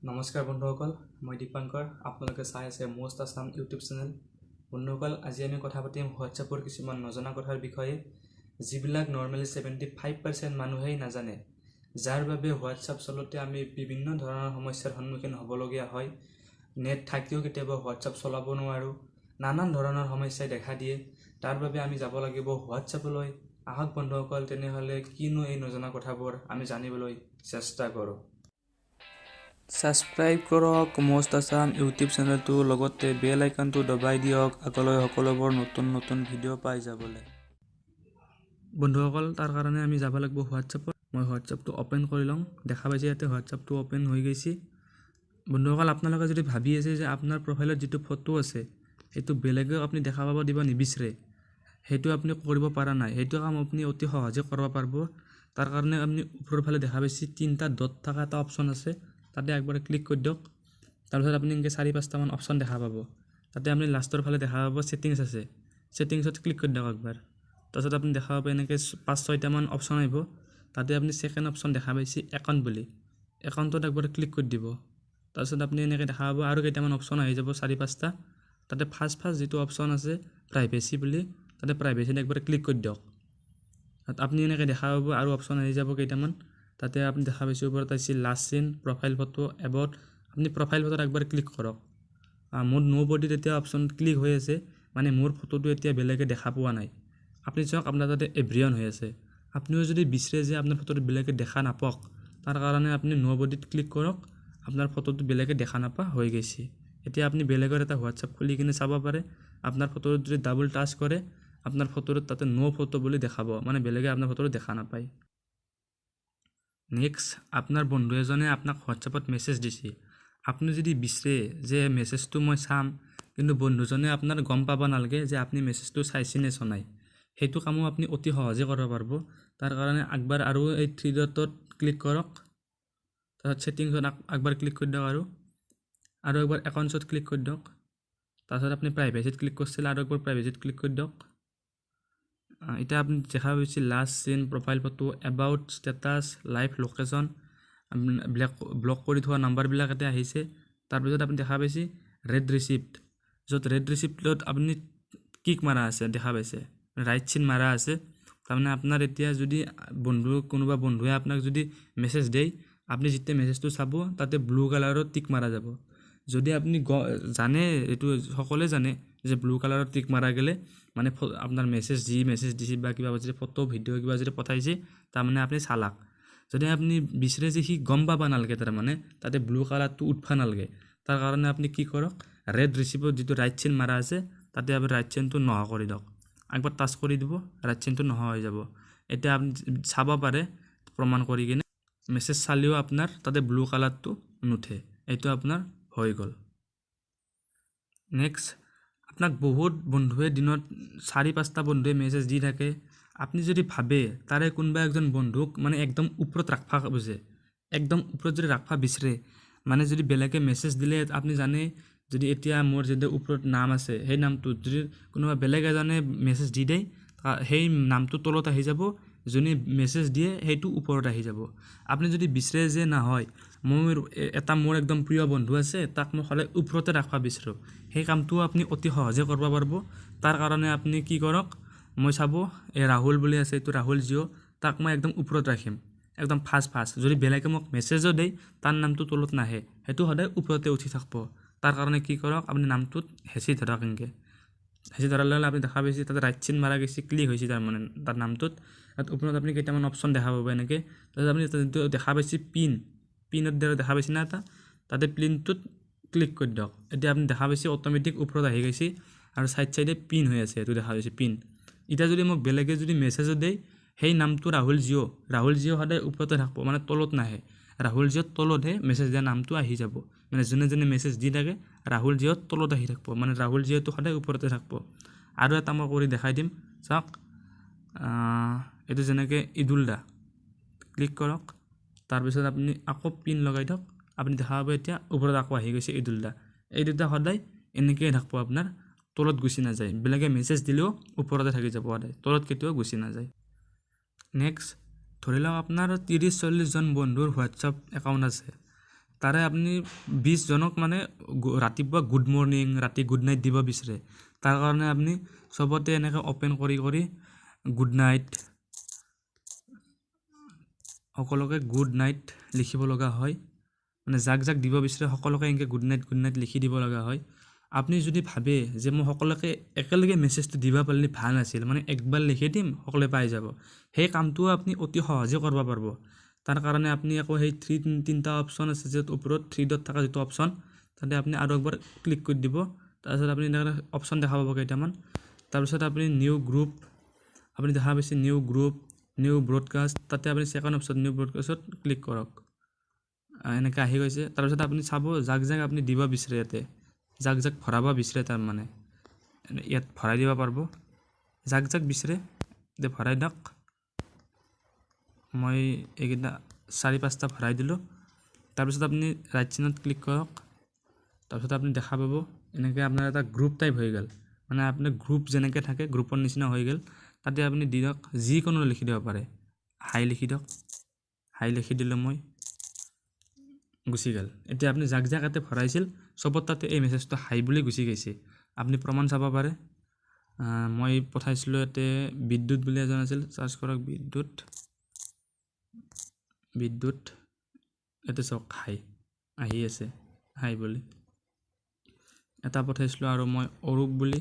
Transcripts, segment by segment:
নমস্কাৰ বন্ধুসকল, মই দীপাংকৰ। আপোনালোকে চাই আছে মষ্ট আছাম ইউটিউব চেনেল। বন্ধুসকল, আজি আমি কথা পাতিম হোৱাটছআপৰ কিছুমান নজনা কথাৰ বিষয়ে, যিবিলাক নৰ্মেলি 75% মানুহেই নাজানে, যাৰ বাবে হোৱাটছআপ চলোতে আমি বিভিন্ন ধৰণৰ সমস্যাৰ সন্মুখীন হ'বলগীয়া হয়। নেট থাকিও কেতিয়াবা হোৱাটছআপ চলাব নোৱাৰোঁ, নানান ধৰণৰ সমস্যাই দেখা দিয়ে। তাৰ বাবে আমি যাব লাগিব হোৱাটছআপলৈ। আহক বন্ধুসকল, তেনেহ'লে কিনো এই নজনা কথাবোৰ আমি জানিবলৈ চেষ্টা কৰোঁ। ছাবস্ক্ৰাইব কৰক মষ্ট আছাম ইউটিউব চেনেলটো, লগতে বেল আইকনটো দবাই দিয়ক আগলৈ সকলোবোৰ নতুন ভিডিঅ' পাই যাবলৈ। বন্ধুসকল, তাৰ কাৰণে আমি যাব লাগিব হোৱাটছআপত। মই হোৱাটছআপটো অ'পেন কৰি লওঁ। দেখা পাইছে ইয়াতে হোৱাটছআপটো অ'পেন হৈ গৈছে। বন্ধুসকল, আপোনালোকে যদি ভাবি আছে যে আপোনাৰ প্ৰফাইলত যিটো ফটো আছে সেইটো বেলেগেও আপুনি দেখা পাব দিব নিবিচাৰে, সেইটো আপুনি কৰিব পৰা নাই। সেইটো কাম আপুনি অতি সহজে কৰিব পাৰিব। তাৰ কাৰণে আপুনি ওপৰৰ ফালে দেখা পাইছে 3টা ডট থকা এটা অপশ্যন আছে, তাতে একবাৰ ক্লিক কৰি দিয়ক। তাৰপিছত আপুনি এনেকৈ 4-5টামান অপশ্যন দেখা পাব। তাতে আপুনি লাষ্টৰ ফালে দেখা পাব ছেটিংছ আছে, ছেটিংছত ক্লিক কৰি দিয়ক একবাৰ। তাৰপিছত আপুনি দেখা পাব এনেকৈ 5-6টামান অপশ্যন আহিব। তাতে আপুনি ছেকেণ্ড অপশ্যন দেখা পাইছে একাউণ্ট বুলি, একাউণ্টত একবাৰ ক্লিক কৰি দিব। তাৰপিছত আপুনি এনেকৈ দেখা পাব আৰু কেইটামান অপশ্যন আহি যাব 4-5টা। তাতে ফাৰ্ষ্ট যিটো অপশ্যন আছে প্ৰাইভেচি বুলি, তাতে প্ৰাইভেচিত একবাৰ ক্লিক কৰি দিয়ক। আপুনি এনেকৈ দেখা পাব আৰু অপশ্যন আহি যাব কেইটামান। তাতে আপুনি দেখা পাইছে ওপৰত আহিছে লাষ্ট চিন, প্ৰফাইল ফটো, এবাউট। আপুনি প্ৰফাইল ফটোত একবাৰ ক্লিক কৰক। মোৰ নো বডিত এতিয়া অপশ্যন ক্লিক হৈ আছে, মানে মোৰ ফটোটো এতিয়া বেলেগে দেখা পোৱা নাই। আপুনি চাওক আপোনাৰ তাতে এভৰিৱান হৈ আছে। আপুনিও যদি বিচাৰে যে আপোনাৰ ফটোটো বেলেগে দেখা নাপাওক, তাৰ কাৰণে আপুনি নো বডিত ক্লিক কৰক। আপোনাৰ ফটোটো বেলেগে দেখা নাপা হৈ গৈছে। এতিয়া আপুনি বেলেগৰ এটা হোৱাটছআপ খুলি কিনে চাব পাৰে। আপোনাৰ ফটোত যদি ডাবল টাচ কৰে, আপোনাৰ ফটোত তাতে নো ফটো বুলি দেখাব, মানে বেলেগে আপোনাৰ ফটোটো দেখা নাপায়। নেক্সট, আপোনাৰ বন্ধু এজনে আপোনাক হোৱাটছআপত মেছেজ দিছে। আপুনি যদি বিচাৰে যে মেছেজটো মই চাম, কিন্তু বন্ধুজনে আপোনাৰ গম পাব নালাগে যে আপুনি মেছেজটো চাইছে নে চোৱা নাই, সেইটো কামো আপুনি অতি সহজে কৰিব পাৰিব। তাৰ কাৰণে একবাৰ আৰু এই 3 ডটত ক্লিক কৰক। তাৰপিছত ছেটিংছত একবাৰ ক্লিক কৰি দিয়ক আৰু একবাৰ একাউণ্টছত ক্লিক কৰি দিয়ক। তাৰপিছত আপুনি প্ৰাইভেচিত ক্লিক কৰিছিল আৰু একবাৰ প্ৰাইভেচিত ক্লিক কৰি দিয়ক। এতিয়া আপুনি দেখা পাইছে লাষ্ট চিন, profile photo, about, status, live location, block কৰি থোৱা নাম্বাৰবিলাক ইয়াতে আহিছে। তাৰপিছত আপুনি দেখা পাইছে ৰেড ৰিচিপ্ট, য'ত ৰেড ৰিচিপ্টত আপুনি কিক মাৰা আছে, দেখা পাইছে ৰাইট চিন মাৰা আছে। তাৰমানে আপোনাৰ এতিয়া যদি কোনোবা বন্ধুৱে আপোনাক যদি মেছেজ দিয়ে, আপুনি যেতিয়া মেছেজটো চাব তাতে ব্লু কালাৰৰ টিক মাৰা যাব। যদি আপুনি জানে, এইটো সকলোৱে জানে যে ব্লু কালাৰৰ টিক মাৰা গ'লে মানে আপোনাৰ মেছেজ দিছে বা কিবা যদি ফটো ভিডিঅ' কিবা যদি পঠাইছে, তাৰমানে আপুনি চালাক। যদি আপুনি বিচাৰে যে সি গম পাব নালাগে, তাৰমানে তাতে ব্লু কালাৰটো উঠবা নালাগে, তাৰ কাৰণে আপুনি কি কৰক, ৰেড ৰিচিপ্টত যিটো ৰাইট চিন মাৰা আছে তাতে আপুনি ৰাইট চিনটো নোহোৱা কৰি দিয়ক। একবাৰ টাচ কৰি দিব, ৰাইট চিনটো নোহোৱা হৈ যাব। এতিয়া আপুনি চাব পাৰে প্ৰমাণ কৰি কিনে, মেছেজ চালেও আপোনাৰ তাতে ব্লু কালাৰটো নুঠে। এইটো আপোনাৰ হৈ গ'ল। নেক্সট, আপোনাক বহুত বন্ধুৱে দিনত 4-5টা বন্ধুৱে মেছেজ দি থাকে। আপুনি যদি ভাবে তাৰে কোনোবা একজন বন্ধুক মানে একদম ওপৰত ৰাখবা বুজে, একদম ওপৰত যদি ৰাখবা বিচাৰে, মানে যদি বেলেগে মেছেজ দিলে আপুনি জানে, যদি এতিয়া মোৰ যদি ওপৰত নাম আছে, সেই নামটোত যদি কোনোবা বেলেগ এজনে মেছেজ দি দিয়ে, সেই নামটো তলত আহি যাব, যোনে মেছেজ দিয়ে সেইটো ওপৰত আহি যাব। আপুনি যদি বিচাৰে যে নহয়, মোৰ একদম প্ৰিয় বন্ধু আছে, তাক মই সদায় ওপৰতে ৰাখবা বিচাৰোঁ, সেই কামটো আপুনি অতি সহজে কৰিব পাৰিব। তাৰ কাৰণে আপুনি কি কৰক, মই চাব এই ৰাহুল বুলি আছে, এইটো ৰাহুল জিঅ', তাক মই একদম ওপৰত ৰাখিম, একদম ফাৰ্ষ্ট। যদি বেলেগে মোক মেছেজো দিয়ে, তাৰ নামটো তলত নাহে, সেইটো সদায় ওপৰতে উঠি থাকিব। তাৰ কাৰণে কি কৰক, আপুনি নামটোত হেঁচি ধৰক। এনেকৈ হেঁচি ধৰাৰ লগে আপুনি দেখা পাইছে তাতে ৰাইট চিন মাৰা গৈছে, ক্লিক হৈছে তাৰমানে তাৰ নামটোত। তাত ওপৰত আপুনি কেইটামান অপশ্যন দেখা পাব এনেকৈ। তাৰপিছত আপুনি যোনটো দেখা পাইছে পিনত দ্বাৰা দেখা পাইছে না, তাতে প্লিনটোত ক্লিক কৰি দিয়ক। এতিয়া আপুনি দেখা পাইছে অট'মেটিক ওপৰত আহি গৈছে আৰু চাইডে পিন হৈ আছে, এইটো দেখা পাইছে পিন। এতিয়া যদি মোক বেলেগে যদি মেছেজো দিয়ে, সেই নামটো ৰাহুল জিঅ' সদায় ওপৰতে থাকিব, মানে তলত নাহে। ৰাহুল জিঅ'ত তলতহে মেছেজ দিয়া নামটো আহি যাব, মানে যোনে মেছেজ দি থাকে ৰাহুল জিঅ'ত তলত আহি থাকিব, মানে ৰাহুল জিঅ'টো সদায় ওপৰতে থাকিব। আৰু এটা মই কৰি দেখাই দিম, চাওক। এইটো যেনেকৈ ঈদুল দা, ক্লিক কৰক। তাৰপিছত আপুনি আকৌ পিন লগাই দিয়ক। আপুনি দেখা পাব এতিয়া ওপৰত আকৌ আহি গৈছে ঈদুল দা। এই দুটা সদায় এনেকৈয়ে থাকিব, আপোনাৰ তলত গুচি নাযায়। বেলেগে মেছেজ দিলেও ওপৰতে থাকি যাব সদায়, তলত কেতিয়াও গুচি নাযায়। নেক্সট, ধৰি লওক আপোনাৰ 30-40জন বন্ধুৰ হোৱাটছআপ একাউণ্ট আছে। তাৰে আপুনি 20 জনক মানে ৰাতিপুৱা গুড মৰ্নিং ৰাতি গুড নাইট দিব বিচাৰে তাৰ কাৰণে আপুনি সবতে এনেকৈ ওপেন কৰি গুড নাইট সকলোকে গুড নাইট লিখিব লগা হয় মানে যাক যাক দিব বিচাৰে সকলোকে এনেকৈ গুড নাইট লিখি দিব লগা হয় আপুনি যদি ভাবে যে মই সকলোকে একেলগে মেছেজটো দিব পাৰিলে ভাল আছিল মানে একবাৰ লিখি দিম সকলোৱে পাই যাব সেই কামটো আপুনি অতি সহজে কৰিব পাৰিব তাৰ কাৰণে আপুনি আকৌ সেই তিনিটা অপচন আছে যে ওপৰত 3 ডট থকা যেটো অপচন তাতে আপুনি আৰু একবাৰ ক্লিক কৰি দিব তাৰপিছত আপুনি এনেকৈ অপচন দেখা পাব কেইটামান তাৰপিছত আপুনি নিউ গ্ৰুপ আপুনি দেখা পাইছে নিউ ব্ৰডকাষ্ট তাতে আপুনি সেকেন্ড অপচন নিউ ব্ৰডকাষ্টত ক্লিক কৰক এনেকৈ আহি গৈছে তাৰপিছত আপুনি চাব যাক যাক আপুনি দিব বিচাৰে ইয়াতে যাক যাক ভৰাব বিচাৰে তাৰ মানে ইয়াত ভৰাই দিব পাৰিব যাক যাক বিচাৰে দে ভৰাই দিয়ক মই এইকেইটা 4-5টা ভৰাই দিলোঁ তাৰপিছত আপুনি ৰাইট চিনত ক্লিক কৰক তাৰপিছত আপুনি দেখা পাব এনেকৈ আপোনাৰ এটা গ্ৰুপ টাইপ হৈ গ'ল মানে আপোনাৰ গ্ৰুপ যেনেকৈ থাকে গ্ৰুপৰ নিচিনা হৈ গ'ল তাতে আপুনি দিয়ক যিকোনো লিখি দিব পাৰে হাই লিখি দিয়ক হাই লিখি দিলোঁ মই গুচি গ'ল এতিয়া আপুনি যাক যাক ইয়াতে ভৰাইছিল সবত তাতে এই মেছেজটো হাই বুলি গুচি গৈছে আপুনি প্ৰমাণ চাব পাৰে মই পঠাইছিলোঁ ইয়াতে বিদ্যুৎ বুলি এজন আছিল সাৰ্চ কৰক বিদ্যুৎ ইয়াতে চাওক হাই আহি আছে হাই বুলি এটা পঠাইছিলোঁ আৰু মই অৰূপ বুলি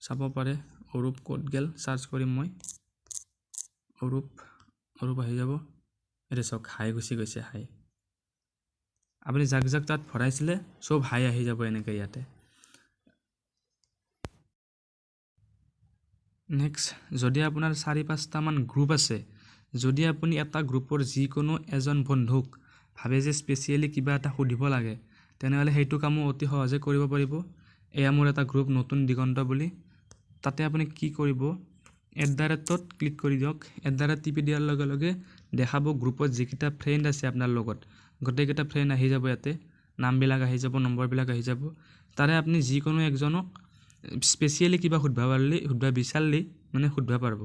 চাব পাৰে অৰূপ ক'ত গেল সাৰ্চ কৰিম মই অৰূপ আহি যাব ইয়াতে চাওক হাই গুচি গৈছে হাই আপুনি যাক যাক তাত ভৰাইছিলে সব হাই আহি যাব এনেকৈ ইয়াতে নেক্সট যদি আপোনাৰ 4-5টা মান গ্ৰুপ আছে যদি আপুনি এটা গ্ৰুপৰ যিকোনো এজন বন্ধুক ভাবে যে স্পেচিয়েলি কিবা এটা সুধিব লাগে তেনেহ'লে সেইটো কামো অতি সহজে কৰিব পাৰিব এয়া মোৰ এটা গ্ৰুপ নতুন দিগন্ত বুলি তাতে আপুনি কি কৰিব @ত ক্লিক কৰি দিয়ক টিপি দিয়াৰ লগে লগে দেখাব গ্ৰুপত যিকেইটা ফ্ৰেণ্ড আছে আপোনাৰ লগত গোটেইকেইটা ফ্ৰেণ্ড আহি যাব ইয়াতে নামবিলাক আহি যাব নম্বৰবিলাক আহি যাব তাৰে আপুনি যিকোনো একজনক স্পেচিয়েলি কিবা সুধিব বিচাৰিলে মানে সুধিব পাৰিব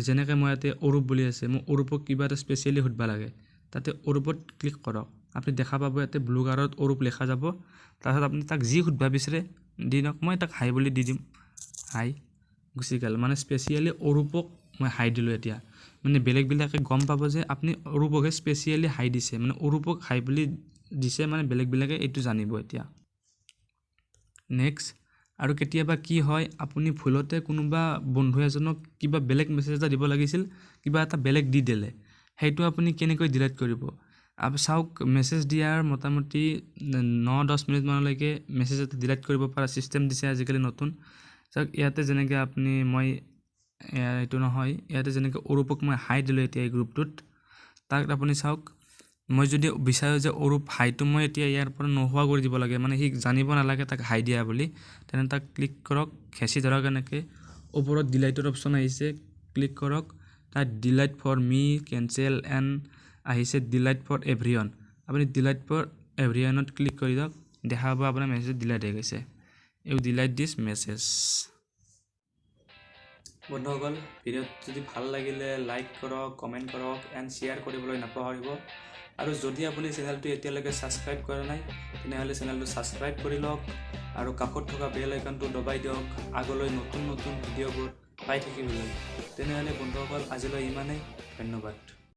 যেনেকৈ মই ইয়াতে অৰূপ বুলি আছে মই অৰূপক কিবা এটা স্পেচিয়েলি সুধিব লাগে তাতে অৰূপত ক্লিক কৰক আপুনি দেখা পাব ইয়াতে ব্লু কালাৰত অৰূপ লেখা যাব তাৰপিছত আপুনি তাক যি সুধিব বিচাৰে দি দিয়ক মই তাক হাই বুলি দি দিম হাই গুচি গ'ল মানে স্পেচিয়েলি অৰূপক মই হাই দিলোঁ এতিয়া মানে বেলেগবিলাকে গম পাব যে আপুনি অৰূপকে স্পেচিয়েলি হাই দিছে মানে অৰূপক হাই বুলি দিছে মানে বেলেগবিলাকে এইটো জানিব এতিয়া নেক্সট আৰু কেতিয়াবা কি হয় আপুনি ভুলতে কোনোবা বন্ধু এজনক কিবা বেলেগ মেছেজ এটা দিব লাগিছিল কিবা এটা বেলেগ দি দিলে সেইটো আপুনি কেনেকৈ ডিলিট কৰিব চাওক মেছেজ দিয়াৰ মোটামুটি 9-10 মিনিট মানলৈকে মেছেজ এটা ডিলিট কৰিব পৰা চিষ্টেম দিছে আজিকালি নতুন চাওক ইয়াতে যেনেকৈ আপুনি মই এইটো নহয় ইয়াতে যেনেকৈ অৰূপক মই হাই দিলোঁ এতিয়া এই গ্ৰুপটোত তাক আপুনি চাওক মই যদি বিচাৰোঁ যে অৰূপ হাইটো মই এতিয়া ইয়াৰ পৰা নোহোৱা কৰি দিব লাগে মানে সি জানিব নালাগে তাক হাই দিয়া বুলি তেনে তাক ক্লিক কৰক খেচি ধৰক এনেকৈ ওপৰত ডিলাইটৰ অপশ্যন আহিছে ক্লিক কৰক তাত delight for me cancel and আহিছে ডিলাইট ফৰ এভৰিৱান আপুনি ডিলাইট ফৰ এভৰিৱানত ক্লিক কৰি দিয়ক দেখা পাব আপোনাৰ মেছেজ ডিলাইট হৈ গৈছে ইউ ডিলাইট দিছ মেছেজ বন্ধুসকল ভিডিঅ'ত যদি ভাল লাগিলে লাইক কৰক কমেণ্ট কৰক এণ্ড শ্বেয়াৰ কৰিবলৈ নাপাহৰিব আৰু যদি আপুনি চেনেলটো এতিয়ালৈকে ছাবস্ক্ৰাইব কৰা নাই তেনেহ'লে চেনেলটো ছাবস্ক্ৰাইব কৰি লওক আৰু কাষত থকা বেল আইকনটো দবাই দিয়ক আগলৈ নতুন ভিডিঅ'বোৰ পাই থাকিবলৈ তেনেহ'লে বন্ধুসকল আজিলৈ ইমানেই ধন্যবাদ